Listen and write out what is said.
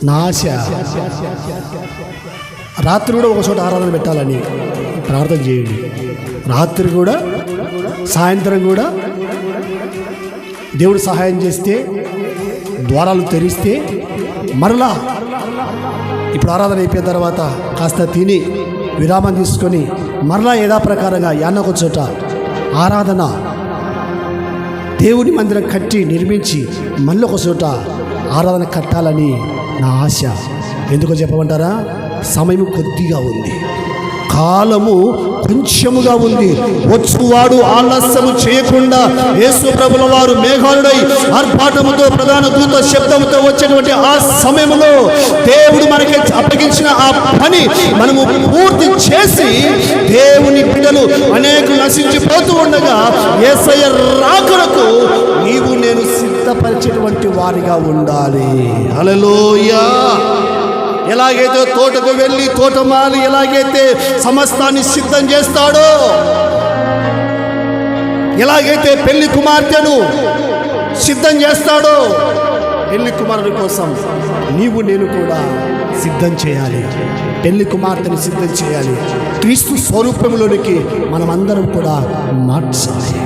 నా ఆశ రాత్రి కూడా ఒక చోట ఆరాధన పెట్టాలని ప్రార్థన చేయండి. రాత్రి కూడా సాయంత్రం కూడా దేవుడు సహాయం చేస్తే ద్వారాలు తెరిస్తే మరలా ఇప్పుడు ఆరాధన అయిపోయిన తర్వాత కాస్త తిని విరామం తీసుకొని మరలా యథాప్రకారంగా యాన్నొక చోట ఆరాధన దేవుని మందిరం కట్టి నిర్మించి మళ్ళీ ఒక చోట ఆరాధన కట్టాలని నా ఆశ. ఎందుకో చెప్పమంటారా? సమయం కొద్దిగా ఉంది, కాలము కొంచెముగా ఉంది. వచ్చువాడు ఆలస్యము చేయకుండా యేసు ప్రభుల వారు మేఘాలుడై ఆర్భాటముతో ప్రధాన దూత శబ్దముతో వచ్చేటువంటి ఆ సమయంలో దేవుడు మనకి అప్పగించిన ఆ పని మనము పూర్తి చేసి దేవుని బిడ్డలు అనేకులు నశించిపోతూ ఉండగా యేసయ్య రాకడకు నీవు నేను సిద్ధపరిచేటువంటి వారిగా ఉండాలి. హల్లెలూయా. ఎలాగైతే తోటకు వెళ్ళి తోటమాలి ఎలాగైతే సమస్తాన్ని సిద్ధం చేస్తాడో, ఎలాగైతే పెళ్లి కుమార్తెను సిద్ధం చేస్తాడో, పెళ్లి కుమారుని కోసం నీవు నేను కూడా సిద్ధం చేయాలి. పెళ్లి కుమార్తెను సిద్ధం చేయాలి. క్రీస్తు స్వరూపంలోనికి మనమందరం కూడా మార్చాలి.